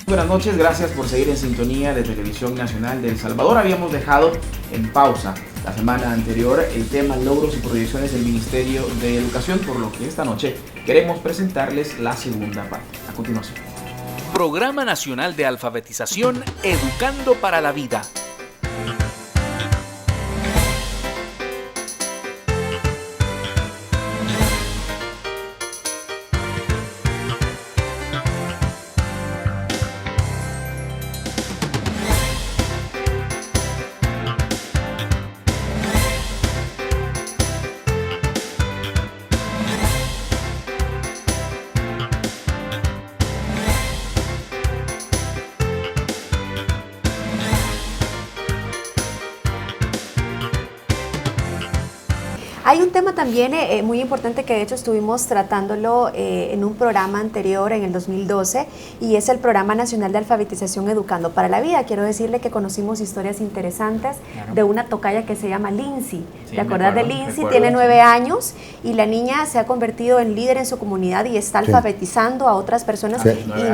Buenas noches, gracias por seguir en sintonía de Televisión Nacional de El Salvador. Habíamos dejado en pausa la semana anterior el tema logros y proyecciones del Ministerio de Educación, por lo que esta noche queremos presentarles la segunda parte. A continuación. Programa Nacional de Alfabetización Educando para la Vida. Hay un tema también muy importante que de hecho estuvimos tratándolo en un programa anterior en el 2012 y es el Programa Nacional de Alfabetización Educando para la Vida. Quiero decirle que conocimos historias interesantes de una tocaya que se llama Lindsay. Sí, ¿Te acuerdas de Lindsay? Tiene 9 años y la niña se ha convertido en líder en su comunidad y está alfabetizando a otras personas,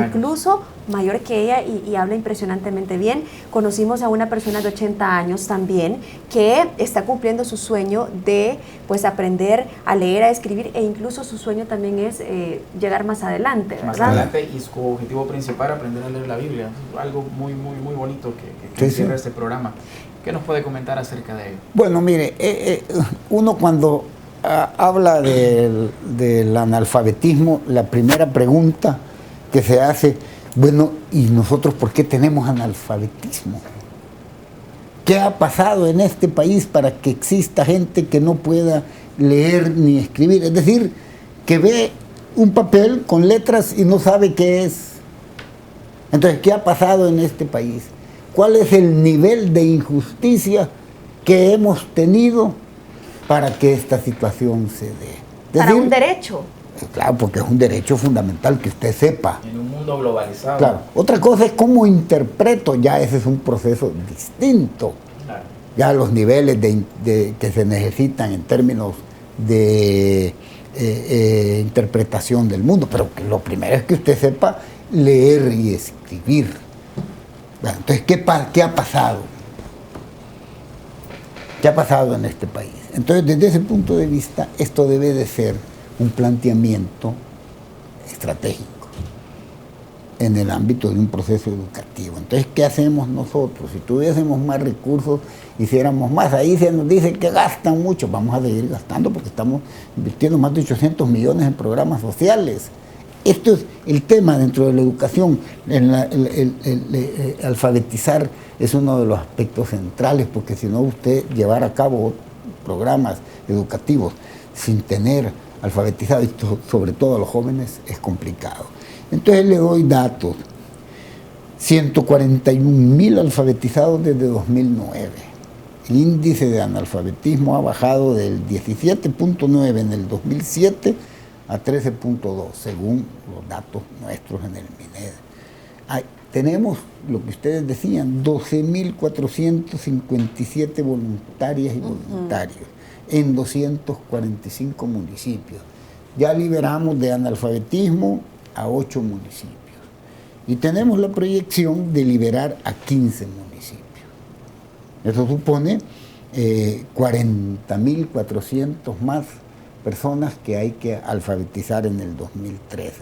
incluso mayor que ella y habla impresionantemente bien. Conocimos a una persona de 80 años también que está cumpliendo su sueño de pues aprender a leer, a escribir e incluso su sueño también es llegar más adelante, ¿verdad? Más adelante, y su objetivo principal aprender a leer la Biblia, algo muy bonito que encierra este programa. ¿Qué nos puede comentar acerca de ello? Bueno, mire, uno cuando habla del analfabetismo, la primera pregunta que se hace, bueno, ¿y nosotros por qué tenemos analfabetismo? ¿Qué ha pasado en este país para que exista gente que no pueda leer ni escribir? Es decir, que ve un papel con letras y no sabe qué es. Entonces, ¿qué ha pasado en este país? ¿Cuál es el nivel de injusticia que hemos tenido para que esta situación se dé? Para un derecho. Claro, porque es un derecho fundamental que usted sepa. En un mundo globalizado. Claro. Otra cosa es cómo interpreto, ya ese es un proceso distinto. Claro. Ya los niveles que se necesitan en términos de interpretación del mundo. Pero lo primero es que usted sepa leer y escribir. Bueno, entonces, ¿qué ha pasado? ¿Qué ha pasado en este país? Entonces, desde ese punto de vista, esto debe de ser un planteamiento estratégico en el ámbito de un proceso educativo. Entonces, ¿qué hacemos nosotros? Si tuviésemos más recursos, hiciéramos más. Ahí se nos dice que gastan mucho. Vamos a seguir gastando porque estamos invirtiendo más de 800 millones en programas sociales. Esto es el tema dentro de la educación. Alfabetizar es uno de los aspectos centrales, porque si no, usted llevar a cabo programas educativos sin tener alfabetizado, y sobre todo a los jóvenes, es complicado. Entonces le doy datos. 141.000 alfabetizados desde 2009. El índice de analfabetismo ha bajado del 17.9 en el 2007 a 13.2, según los datos nuestros en el MINED. Tenemos, lo que ustedes decían, 12.457 voluntarias y voluntarios en 245 municipios. Ya liberamos de analfabetismo a 8 municipios. Y tenemos la proyección de liberar a 15 municipios. Eso supone 40.400 más personas que hay que alfabetizar en el 2013.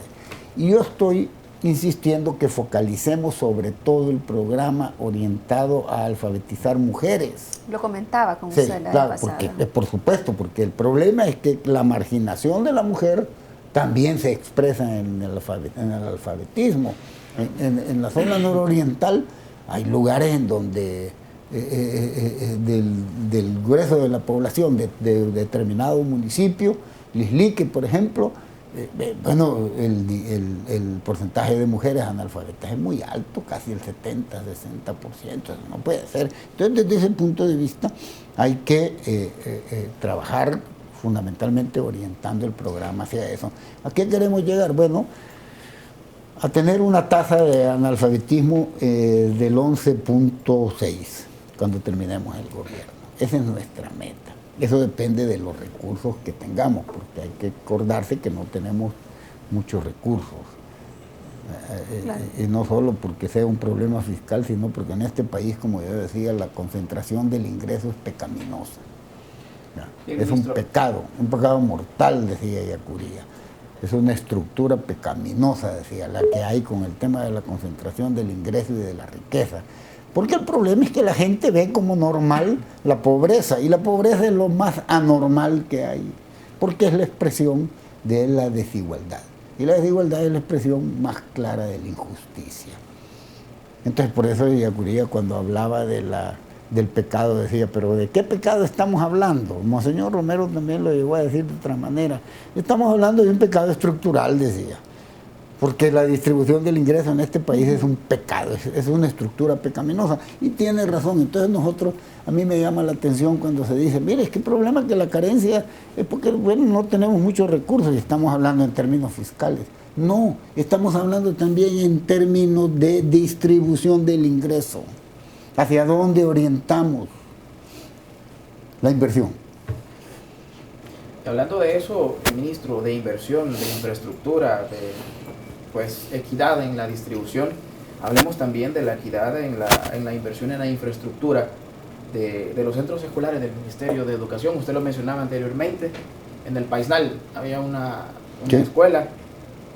Y yo estoy insistiendo que focalicemos sobre todo el programa orientado a alfabetizar mujeres. Lo comentaba con usted la vez pasada. Porque, por supuesto, porque el problema es que la marginación de la mujer también se expresa en el alfabetismo. En la zona nororiental hay lugares en donde del grueso de la población de determinado municipio, Lislique, por ejemplo, el porcentaje de mujeres analfabetas es muy alto, casi el 70-60%, eso no puede ser. Entonces, desde ese punto de vista, hay que trabajar fundamentalmente orientando el programa hacia eso. ¿A qué queremos llegar? Bueno, a tener una tasa de analfabetismo del 11.6 cuando terminemos el gobierno. Esa es nuestra meta. Eso depende de los recursos que tengamos, porque hay que acordarse que no tenemos muchos recursos. Claro. Y no solo porque sea un problema fiscal, sino porque en este país, como yo decía, la concentración del ingreso es pecaminosa. Es un pecado mortal, decía Ellacuría. Es una estructura pecaminosa, decía, la que hay con el tema de la concentración del ingreso y de la riqueza. Porque el problema es que la gente ve como normal la pobreza, y la pobreza es lo más anormal que hay, porque es la expresión de la desigualdad. Y la desigualdad es la expresión más clara de la injusticia. Entonces, por eso Ellacuría, cuando hablaba del pecado, decía, pero ¿de qué pecado estamos hablando? Monseñor Romero también lo llegó a decir de otra manera. Estamos hablando de un pecado estructural, decía, porque la distribución del ingreso en este país es un pecado, es una estructura pecaminosa, y tiene razón. Entonces nosotros, a mí me llama la atención cuando se dice, mire, es que el problema es que la carencia es porque, bueno, no tenemos muchos recursos, y estamos hablando en términos fiscales. No, estamos hablando también en términos de distribución del ingreso. ¿Hacia dónde orientamos la inversión? Hablando de eso, ministro, de inversión, de infraestructura, de equidad en la distribución, hablemos también de la equidad en la inversión en la infraestructura de los centros escolares del Ministerio de Educación. Usted lo mencionaba anteriormente, en el Paisnal había una escuela,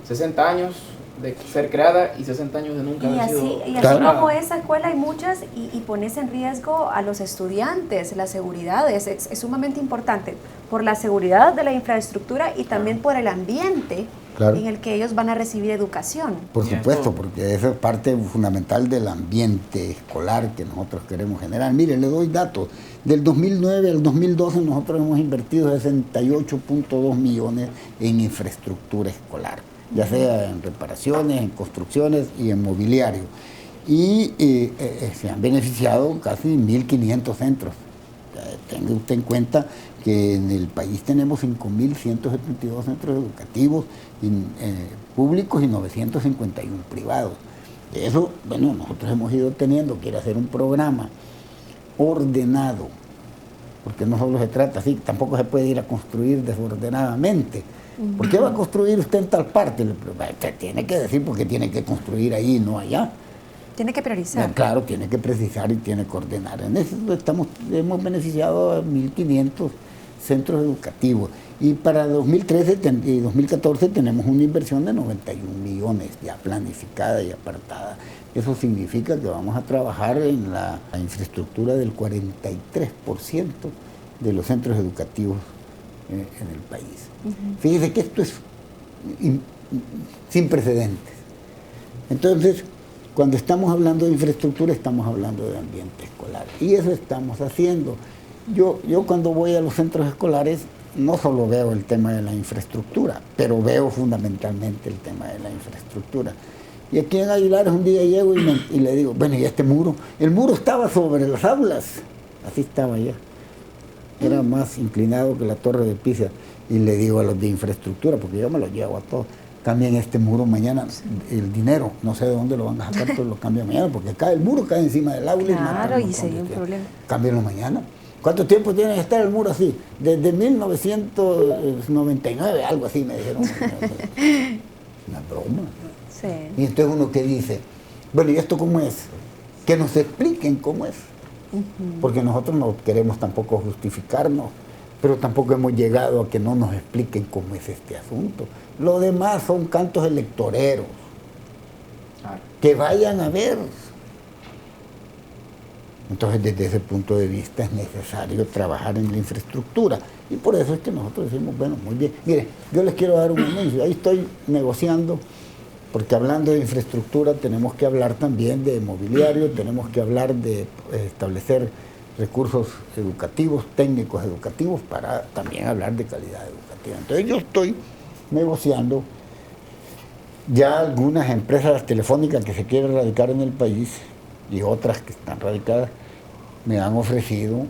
60 años de ser creada y 60 años de nunca haber sido. Y así como esa escuela hay muchas, y pones en riesgo a los estudiantes. La seguridad es sumamente importante, por la seguridad de la infraestructura y también por el ambiente en el que ellos van a recibir educación. Por supuesto, porque eso es parte fundamental del ambiente escolar que nosotros queremos generar. Mire, le doy datos. Del 2009 al 2012 nosotros hemos invertido 68.2 millones en infraestructura escolar, ya sea en reparaciones, en construcciones y en mobiliario. Y se han beneficiado casi 1.500 centros. Tenga usted en cuenta que en el país tenemos 5.172 centros educativos públicos y 951 privados. De eso, bueno, nosotros hemos ido teniendo, quiere hacer un programa ordenado, porque no solo se trata así, tampoco se puede ir a construir desordenadamente. ¿Por qué va a construir usted en tal parte? Usted tiene que decir por qué tiene que construir ahí, no allá. Tiene que priorizar. Claro, tiene que precisar y tiene que ordenar. En eso hemos beneficiado a 1.500 centros educativos. Y para 2013 y 2014 tenemos una inversión de 91 millones ya planificada y apartada. Eso significa que vamos a trabajar en la infraestructura del 43% de los centros educativos en el país. Fíjese que esto es sin precedentes. Entonces, cuando estamos hablando de infraestructura, estamos hablando de ambiente escolar. Y eso estamos haciendo. Yo cuando voy a los centros escolares, no solo veo el tema de la infraestructura, pero veo fundamentalmente el tema de la infraestructura. Y aquí en Aguilares un día llego y le digo, bueno, ¿y este muro? El muro estaba sobre las aulas, así estaba ya. Era más inclinado que la Torre de Pisa. Y le digo a los de infraestructura, porque yo me lo llevo a todos, cambien este muro mañana, el dinero, no sé de dónde lo van a sacar, pero lo cambian mañana, porque el muro cae encima del aula. Claro, y sería un problema. Cámbienlo mañana. ¿Cuánto tiempo tiene que estar el muro así? Desde 1999, algo así me dijeron. Una broma. Sí. Y entonces uno que dice, bueno, ¿y esto cómo es? Que nos expliquen cómo es. Porque nosotros no queremos tampoco justificarnos, pero tampoco hemos llegado a que no nos expliquen cómo es este asunto. Lo demás son cantos electoreros. Que vayan a ver. Entonces, desde ese punto de vista es necesario trabajar en la infraestructura. Y por eso es que nosotros decimos, bueno, muy bien. Mire, yo les quiero dar un anuncio. Ahí estoy negociando, porque hablando de infraestructura tenemos que hablar también de mobiliario, tenemos que hablar de establecer recursos educativos, técnicos educativos, para también hablar de calidad educativa. Entonces yo estoy negociando ya algunas empresas telefónicas que se quieren radicar en el país y otras que están radicadas me han ofrecido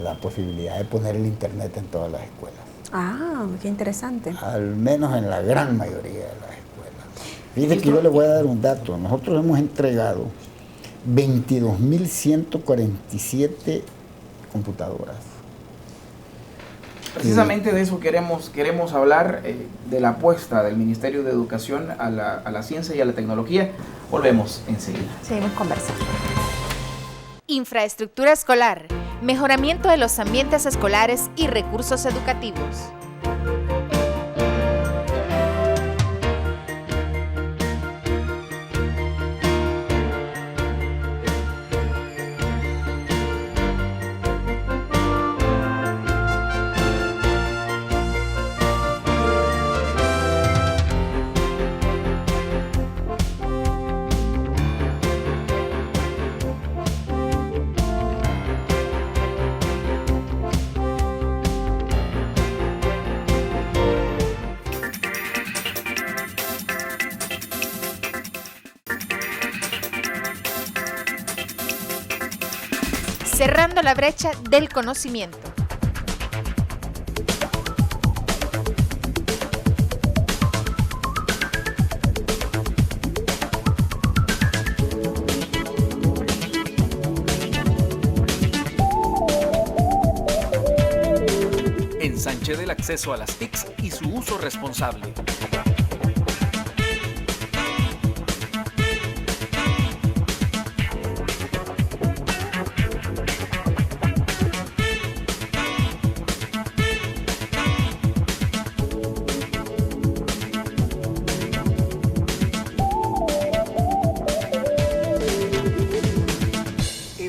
la posibilidad de poner el internet en todas las escuelas. Ah, qué interesante. Al menos en la gran mayoría de las escuelas. Fíjese que yo le voy a dar un dato. Nosotros hemos entregado 22.147 computadoras Precisamente de eso queremos hablar, de la apuesta del Ministerio de Educación a la ciencia y a la tecnología. Volvemos enseguida. Seguimos conversando. Infraestructura escolar, mejoramiento de los ambientes escolares y recursos educativos. Cerrando la brecha del conocimiento. Ensanche del acceso a las TICs y su uso responsable.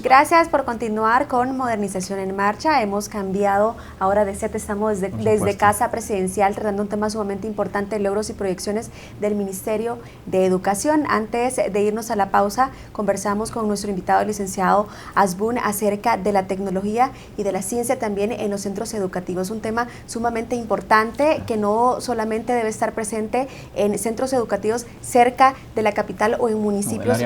Gracias por continuar con Modernización en Marcha. Hemos cambiado ahora de set, estamos desde Casa Presidencial tratando un tema sumamente importante, logros y proyecciones del Ministerio de Educación. Antes de irnos a la pausa, conversamos con nuestro invitado, el licenciado Azbún, acerca de la tecnología y de la ciencia también en los centros educativos. Un tema sumamente importante que no solamente debe estar presente en centros educativos cerca de la capital o en municipios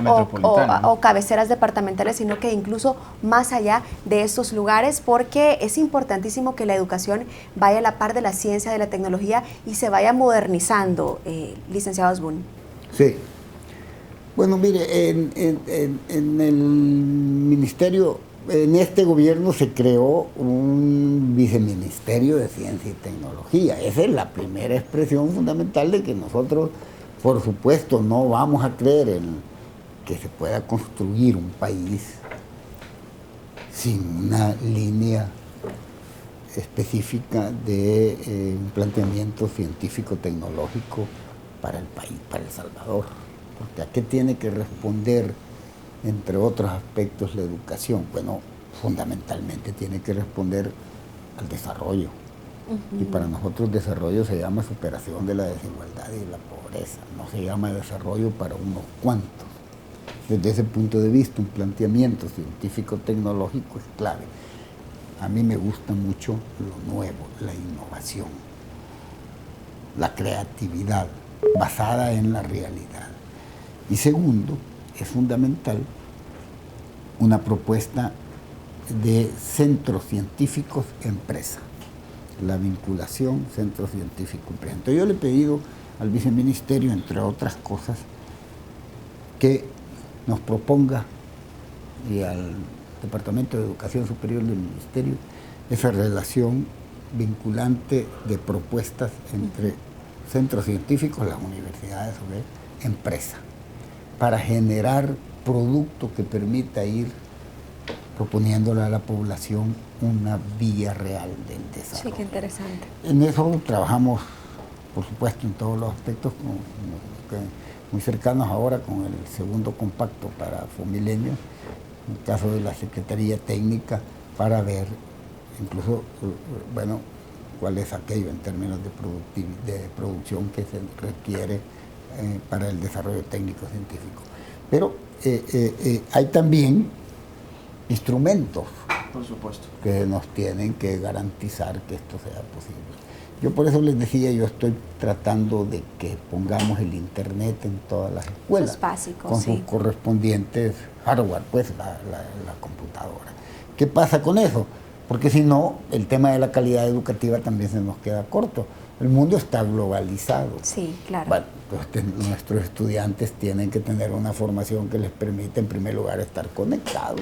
o cabeceras departamentales, sino que incluso más allá de estos lugares, porque es importantísimo que la educación vaya a la par de la ciencia, de la tecnología y se vaya modernizando, licenciado Azbún. Sí. Bueno, mire, en el ministerio, en este gobierno se creó un viceministerio de ciencia y tecnología. Esa es la primera expresión fundamental de que nosotros, por supuesto, no vamos a creer en que se pueda construir un país sin una línea específica de un planteamiento científico-tecnológico para el país, para El Salvador. Porque ¿a qué tiene que responder, entre otros aspectos, la educación? Bueno, fundamentalmente tiene que responder al desarrollo. Y para nosotros desarrollo se llama superación de la desigualdad y de la pobreza, no se llama desarrollo para unos cuantos. Desde ese punto de vista, un planteamiento científico-tecnológico es clave. A mí me gusta mucho lo nuevo, la innovación, la creatividad basada en la realidad. Y segundo, es fundamental una propuesta de centros científicos-empresa, la vinculación centro científico-empresa. Entonces yo le he pedido al viceministerio, entre otras cosas, que nos proponga, y al Departamento de Educación Superior del Ministerio, esa relación vinculante de propuestas entre centros científicos, las universidades o empresa, para generar producto que permita ir proponiéndole a la población una vía real del desarrollo. Sí, qué interesante. En eso trabajamos, por supuesto, en todos los aspectos, muy cercanos ahora con el segundo compacto para Fomilenio, en el caso de la Secretaría Técnica, para ver incluso, bueno, cuál es aquello en términos de producción que se requiere para el desarrollo técnico-científico. Pero hay también instrumentos, por supuesto, que nos tienen que garantizar que esto sea posible. Yo por eso les decía, yo estoy tratando de que pongamos el internet en todas las escuelas. Eso es básico, con sus correspondientes hardware, pues la computadora. ¿Qué pasa con eso? Porque si no, el tema de la calidad educativa también se nos queda corto. El mundo está globalizado. Sí, claro. Bueno, entonces nuestros estudiantes tienen que tener una formación que les permita, en primer lugar, estar conectados.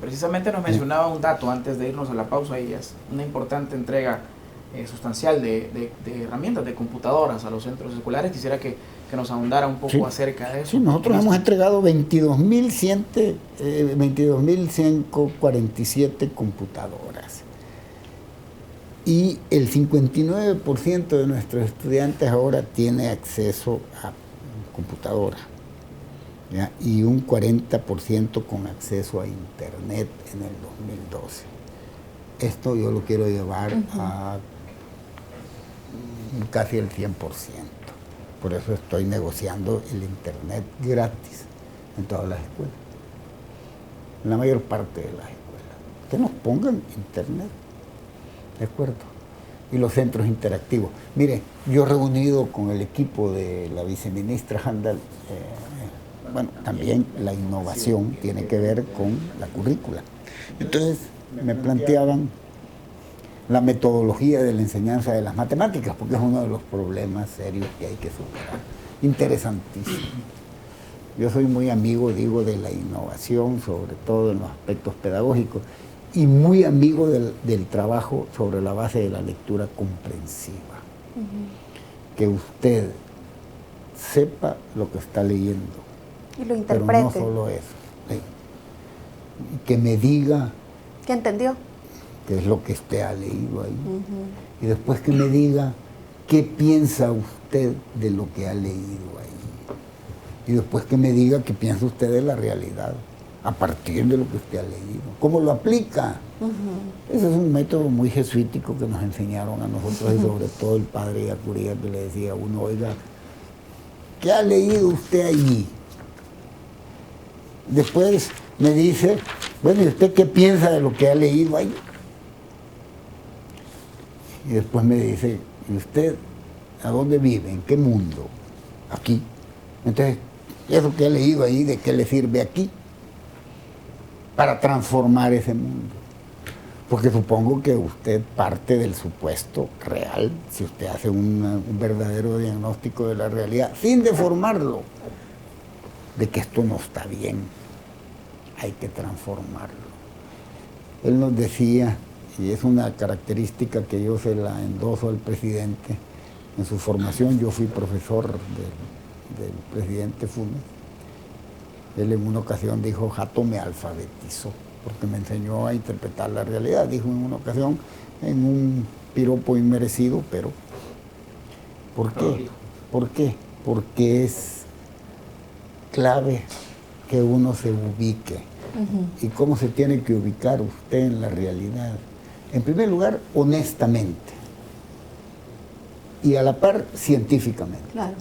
Precisamente nos mencionaba un dato antes de irnos a la pausa, y es una importante entrega sustancial de herramientas, de computadoras a los centros escolares. Quisiera que nos ahondara un poco acerca de eso. Sí, nosotros hemos entregado 22.147 computadoras. Y el 59% de nuestros estudiantes ahora tiene acceso a computadora, ¿ya? Y un 40% con acceso a Internet en el 2012. Esto yo lo quiero llevar a casi el 100%. Por eso estoy negociando el Internet gratis en todas las escuelas, en la mayor parte de las escuelas. Que nos pongan Internet. ¿De acuerdo? Y los centros interactivos. Mire, yo he reunido con el equipo de la viceministra Handal, bueno, también la innovación tiene que ver con la currícula. Entonces me planteaban la metodología de la enseñanza de las matemáticas, porque es uno de los problemas serios que hay que superar. Interesantísimo. Yo soy muy amigo, digo, de la innovación, sobre todo en los aspectos pedagógicos, y muy amigo del trabajo sobre la base de la lectura comprensiva. Que usted sepa lo que está leyendo. Y lo interprete. Pero no solo eso. Que me diga... ¿Qué entendió? Qué es lo que usted ha leído ahí. Y después que me diga qué piensa usted de lo que ha leído ahí. Y después que me diga qué piensa usted de la realidad a partir de lo que usted ha leído. ¿Cómo lo aplica? Ese es un método muy jesuítico que nos enseñaron a nosotros y sobre todo el padre Yacuría, que le decía a uno, oiga, ¿qué ha leído usted allí? Después me dice, bueno, ¿y usted qué piensa de lo que ha leído ahí? Y después me dice, ¿y usted a dónde vive? ¿En qué mundo? Aquí. Entonces, eso que ha leído ahí, ¿de qué le sirve aquí? Para transformar ese mundo. Porque supongo que usted parte del supuesto real, si usted hace un verdadero diagnóstico de la realidad, sin deformarlo, de que esto no está bien, hay que transformarlo. Él nos decía, y es una característica que yo se la endoso al presidente, en su formación yo fui profesor del presidente Funes. Él en una ocasión dijo, Jato me alfabetizó, porque me enseñó a interpretar la realidad. Dijo en una ocasión, en un piropo inmerecido, pero ¿por qué? ¿Por qué? Porque es clave que uno se ubique. ¿Y cómo se tiene que ubicar usted en la realidad? En primer lugar, honestamente. Y a la par, científicamente. Claro.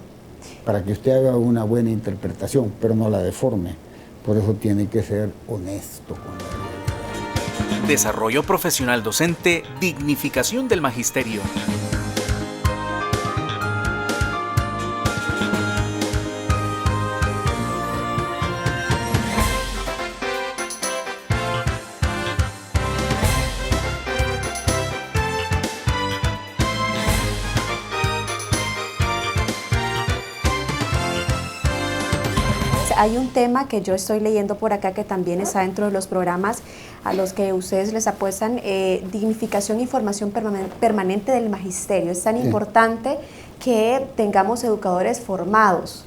Para que usted haga una buena interpretación, pero no la deforme. Por eso tiene que ser honesto con la realidad. Desarrollo profesional docente, dignificación del magisterio. Hay un tema que yo estoy leyendo por acá que también está dentro de los programas a los que ustedes les apuestan, dignificación y formación permanente del magisterio. Es tan importante que tengamos educadores formados.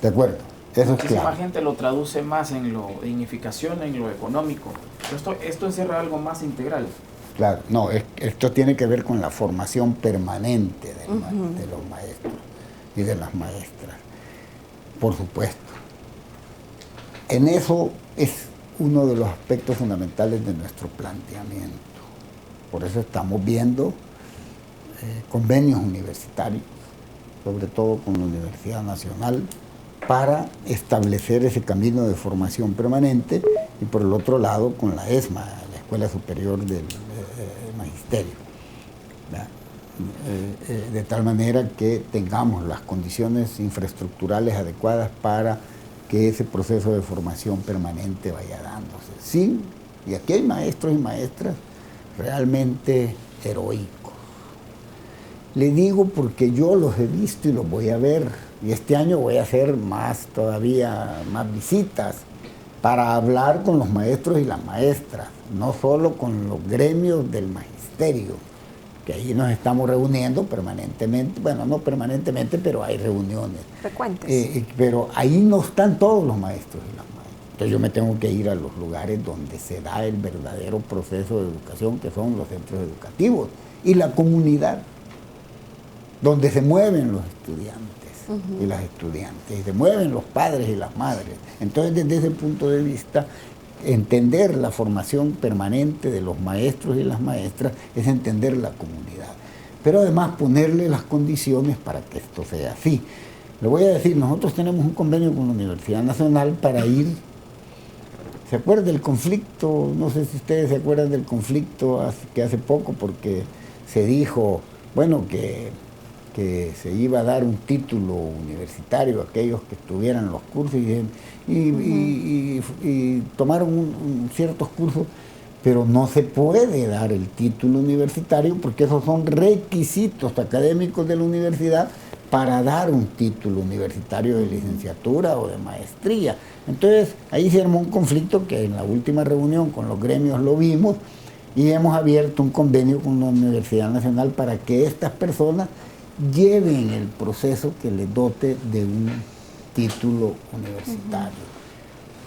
De acuerdo, eso es Muchísima claro. gente lo traduce más en lo de dignificación, en lo económico. Esto encierra algo más integral. Claro, no, esto tiene que ver con la formación permanente de los maestros y de las maestras, por supuesto. En eso es uno de los aspectos fundamentales de nuestro planteamiento. Por eso estamos viendo convenios universitarios, sobre todo con la Universidad Nacional, para establecer ese camino de formación permanente, y por el otro lado con la ESMA, la Escuela Superior del Magisterio, de tal manera que tengamos las condiciones infraestructurales adecuadas para que ese proceso de formación permanente vaya dándose. Sí, y aquí hay maestros y maestras realmente heroicos. Le digo porque yo los he visto y los voy a ver, y este año voy a hacer todavía más visitas para hablar con los maestros y las maestras, no solo con los gremios del magisterio, que ahí nos estamos reuniendo permanentemente, bueno, no permanentemente, pero hay reuniones. Frecuentes. Pero ahí no están todos los maestros y las maestras. Entonces yo me tengo que ir a los lugares donde se da el verdadero proceso de educación, que son los centros educativos y la comunidad, donde se mueven los estudiantes y las estudiantes, y se mueven los padres y las madres. Entonces, desde ese punto de vista, entender la formación permanente de los maestros y las maestras es entender la comunidad, pero además ponerle las condiciones para que esto sea así. Le voy a decir, nosotros tenemos un convenio con la Universidad Nacional para ir. ¿Se acuerdan del conflicto? No sé si ustedes se acuerdan del conflicto que hace poco, porque se dijo, bueno, que se iba a dar un título universitario a aquellos que estuvieran los cursos y tomaron ciertos cursos, pero no se puede dar el título universitario porque esos son requisitos académicos de la universidad para dar un título universitario de licenciatura o de maestría. Entonces ahí se armó un conflicto que en la última reunión con los gremios lo vimos y hemos abierto un convenio con la Universidad Nacional para que estas personas lleven el proceso que les dote de un título universitario,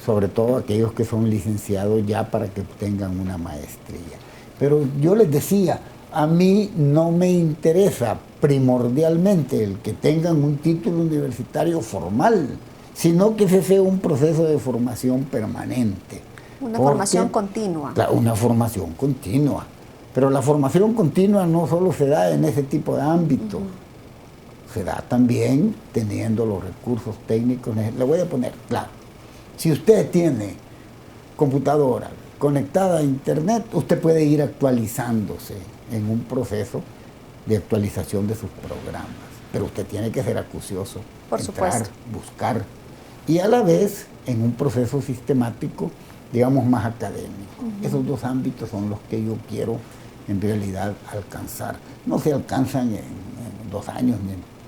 sobre todo aquellos que son licenciados ya para que obtengan una maestría. Pero yo les decía, a mí no me interesa primordialmente el que tengan un título universitario formal, sino que ese sea un proceso de formación permanente. Una formación continua. Una formación continua. Pero la formación continua no solo se da en ese tipo de ámbito, se da también teniendo los recursos técnicos. Le voy a poner, claro, si usted tiene computadora conectada a internet, usted puede ir actualizándose en un proceso de actualización de sus programas, pero usted tiene que ser acucioso, por supuesto, buscar, y a la vez en un proceso sistemático, digamos, más académico. Esos dos ámbitos son los que yo quiero en realidad alcanzar. No se alcanzan en 2 años,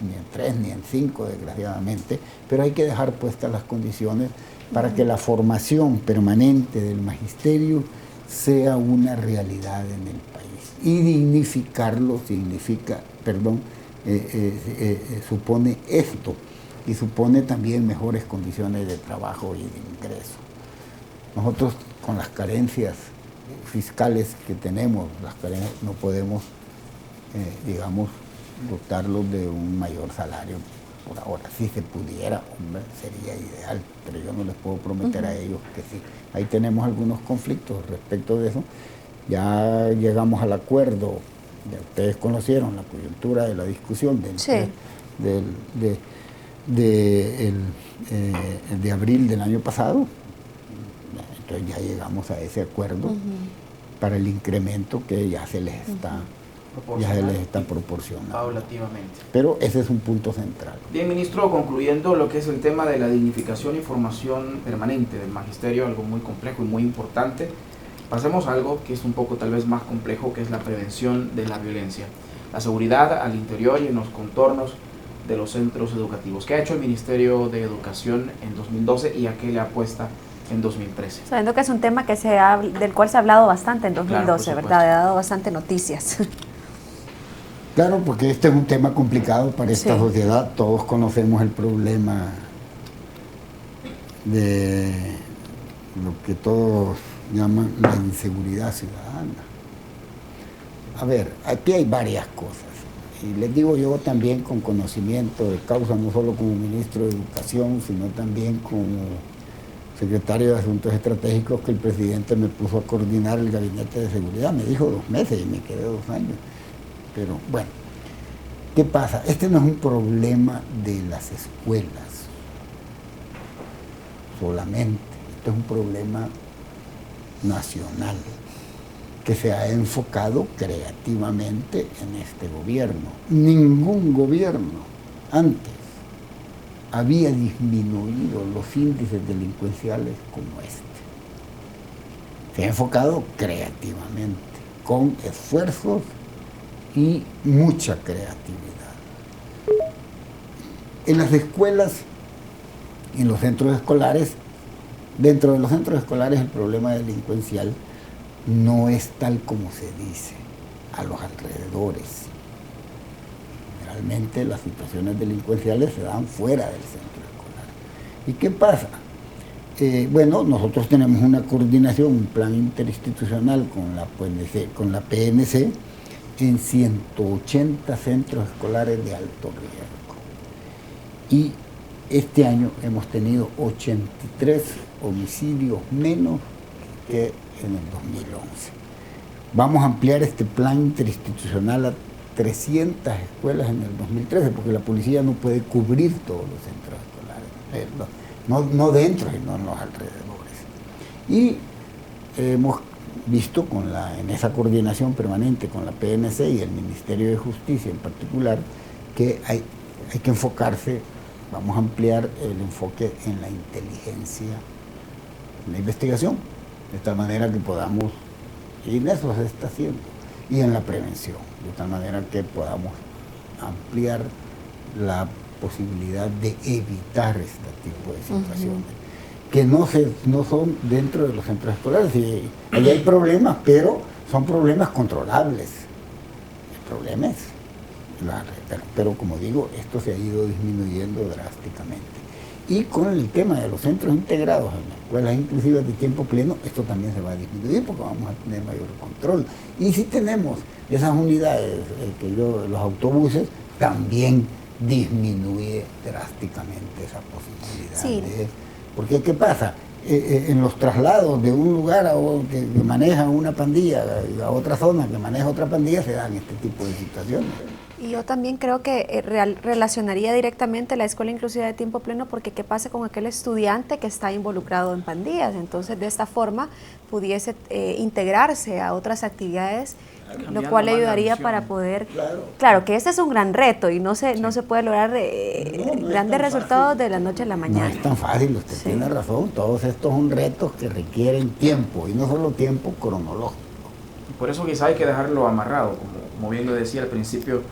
ni en 3, ni en 5, desgraciadamente, pero hay que dejar puestas las condiciones para que la formación permanente del magisterio sea una realidad en el país. Y dignificarlo supone esto, y supone también mejores condiciones de trabajo y de ingreso. Nosotros, con las carencias fiscales que tenemos, no podemos, digamos, dotarlos de un mayor salario por ahora. Si se pudiera, hombre, sería ideal, pero yo no les puedo prometer a ellos que sí. Ahí tenemos algunos conflictos respecto de eso. Ya llegamos al acuerdo, ya ustedes conocieron la coyuntura de la discusión de abril del año pasado. Entonces ya llegamos a ese acuerdo para el incremento que ya se les está proporcionando. Paulativamente. Pero ese es un punto central. Bien, ministro, concluyendo lo que es el tema de la dignificación y formación permanente del magisterio, algo muy complejo y muy importante, pasemos a algo que es un poco tal vez más complejo, que es la prevención de la violencia, la seguridad al interior y en los contornos de los centros educativos. ¿Qué ha hecho el Ministerio de Educación en 2012 y a qué le apuesta en 2013? Sabiendo que es un tema del cual se ha hablado bastante en 2012, claro, ¿verdad? Ha dado bastante noticias. Claro, porque este es un tema complicado para esta sociedad. Todos conocemos el problema de lo que todos llaman la inseguridad ciudadana. A ver, aquí hay varias cosas. Y les digo yo también con conocimiento de causa, no solo como ministro de Educación, sino también como secretario de Asuntos Estratégicos, que el presidente me puso a coordinar el gabinete de seguridad. Me dijo 2 meses y me quedé 2 años. Pero bueno, ¿qué pasa? Este no es un problema de las escuelas solamente. Este es un problema nacional que se ha enfocado creativamente en este gobierno. Ningún gobierno antes había disminuido los índices delincuenciales como este. Se ha enfocado creativamente, con esfuerzos y mucha creatividad. En las escuelas, en los centros escolares, dentro de los centros escolares el problema delincuencial no es tal como se dice. a los alrededores. Generalmente las situaciones delincuenciales se dan fuera del centro escolar. ¿Y qué pasa? Bueno, nosotros tenemos una coordinación, un plan interinstitucional con la PNC en 180 centros escolares de alto riesgo. Y este año hemos tenido 83 homicidios menos que en el 2011. Vamos a ampliar este plan interinstitucional a 300 escuelas en el 2013, porque la policía no puede cubrir todos los centros escolares, no dentro, sino en los alrededores. Y hemos visto en esa coordinación permanente con la PNC y el Ministerio de Justicia en particular, que hay que enfocarse, vamos a ampliar el enfoque en la inteligencia, en la investigación, de tal manera que podamos, y en eso se está haciendo, y en la prevención, de tal manera que podamos ampliar la posibilidad de evitar este tipo de situaciones, que no son dentro de los centros escolares. Y ahí hay problemas, pero son problemas controlables. El problema es, pero como digo, esto se ha ido disminuyendo drásticamente. Y con el tema de los centros integrados en las escuelas inclusivas de tiempo pleno, esto también se va a disminuir porque vamos a tener mayor control. Y si tenemos esas unidades, los autobuses, también disminuye drásticamente esa posibilidad. Sí. Porque ¿qué pasa? En los traslados de un lugar que maneja una pandilla a otra zona que maneja otra pandilla, se dan este tipo de situaciones. Y yo también creo que relacionaría directamente la escuela inclusiva de tiempo pleno, porque qué pasa con aquel estudiante que está involucrado en pandillas. Entonces, de esta forma pudiese integrarse a otras actividades, lo cual le ayudaría para poder... Claro, que este es un gran reto y no se puede lograr grandes resultados de la noche a la mañana. No es tan fácil, usted tiene razón. Todos estos son retos que requieren tiempo, y no solo tiempo cronológico. Por eso quizá hay que dejarlo amarrado, como bien lo decía al principio,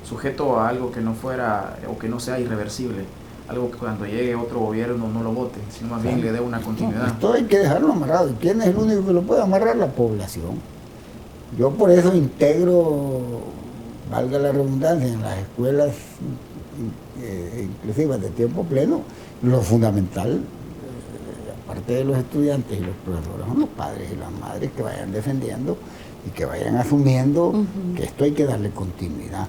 sujeto a algo que no fuera o que no sea irreversible, algo que cuando llegue otro gobierno no lo vote, sino más bien le dé una continuidad. Esto hay que dejarlo amarrado. ¿Y quién es el único que lo puede amarrar? La población. Yo por eso integro, valga la redundancia, en las escuelas inclusivas de tiempo pleno, lo fundamental, aparte de los estudiantes y los profesores, son los padres y las madres que vayan defendiendo y que vayan asumiendo que esto hay que darle continuidad.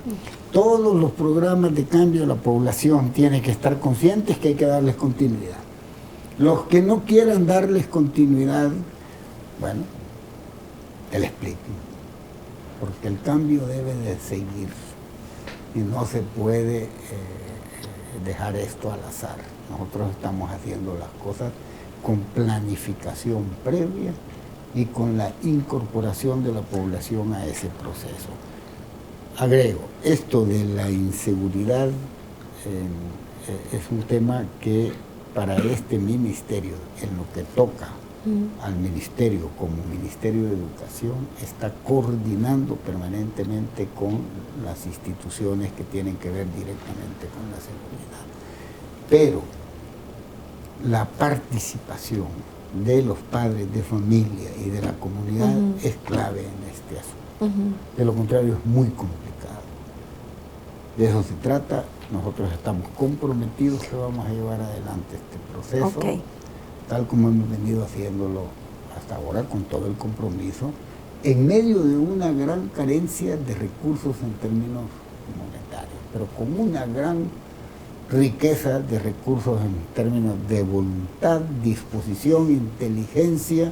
Todos los programas de cambio de la población tienen que estar conscientes que hay que darles continuidad. Los que no quieran darles continuidad, bueno, el explico, porque el cambio debe de seguir y no se puede dejar esto al azar. Nosotros estamos haciendo las cosas con planificación previa y con la incorporación de la población a ese proceso. Agrego, esto de la inseguridad es un tema que para este ministerio, en lo que toca al ministerio como Ministerio de Educación, está coordinando permanentemente con las instituciones que tienen que ver directamente con la seguridad. Pero la participación de los padres de familia y de la comunidad es clave en este asunto. De lo contrario es muy complicado. De eso se trata. Nosotros estamos comprometidos que vamos a llevar adelante este proceso, tal como hemos venido haciéndolo hasta ahora, con todo el compromiso, en medio de una gran carencia de recursos en términos monetarios, pero con una gran riqueza de recursos en términos de voluntad, disposición, inteligencia,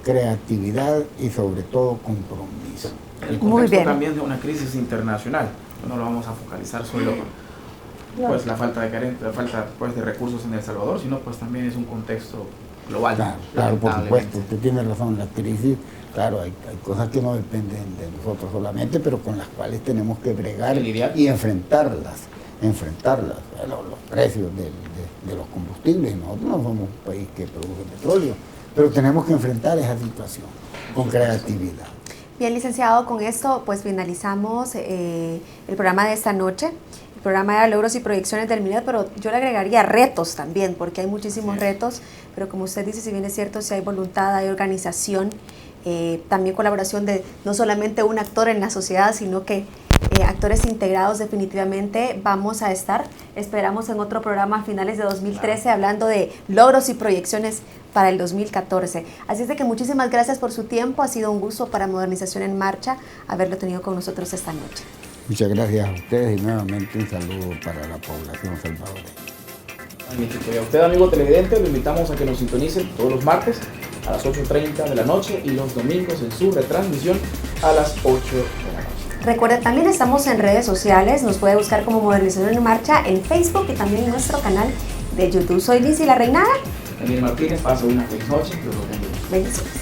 creatividad y sobre todo compromiso. El contexto también de una crisis internacional, no lo vamos a focalizar solo pues la falta de recursos en El Salvador, sino pues también es un contexto global. Claro, por supuesto, usted tiene razón, la crisis, claro, hay cosas que no dependen de nosotros solamente, pero con las cuales tenemos que bregar y enfrentarlas. Bueno, los precios de los combustibles, nosotros no somos un país que produce petróleo, pero tenemos que enfrentar esa situación con creatividad. Bien, licenciado, con esto pues finalizamos el programa de esta noche. El programa era logros y proyecciones del MINED, pero yo le agregaría retos también, porque hay muchísimos retos, pero como usted dice, si bien es cierto, si hay voluntad, hay organización, también colaboración de no solamente un actor en la sociedad, sino que actores integrados. Definitivamente vamos a estar, esperamos en otro programa a finales de 2013 hablando de logros y proyecciones para el 2014. Así es de que muchísimas gracias por su tiempo, ha sido un gusto para Modernización en Marcha haberlo tenido con nosotros esta noche. Muchas gracias a ustedes y nuevamente un saludo para la población salvadoreña. Magnífico. Y a usted, amigo televidente, lo invitamos a que nos sintonicen todos los martes a las 8:30 de la noche y los domingos en su retransmisión a las 8 de la noche. Recuerden, también estamos en redes sociales, nos puede buscar como Modernización en Marcha en Facebook y también en nuestro canal de YouTube. Soy Lizy La Reinada. Daniel Martínez, pasa una feliz noche. Bendiciones.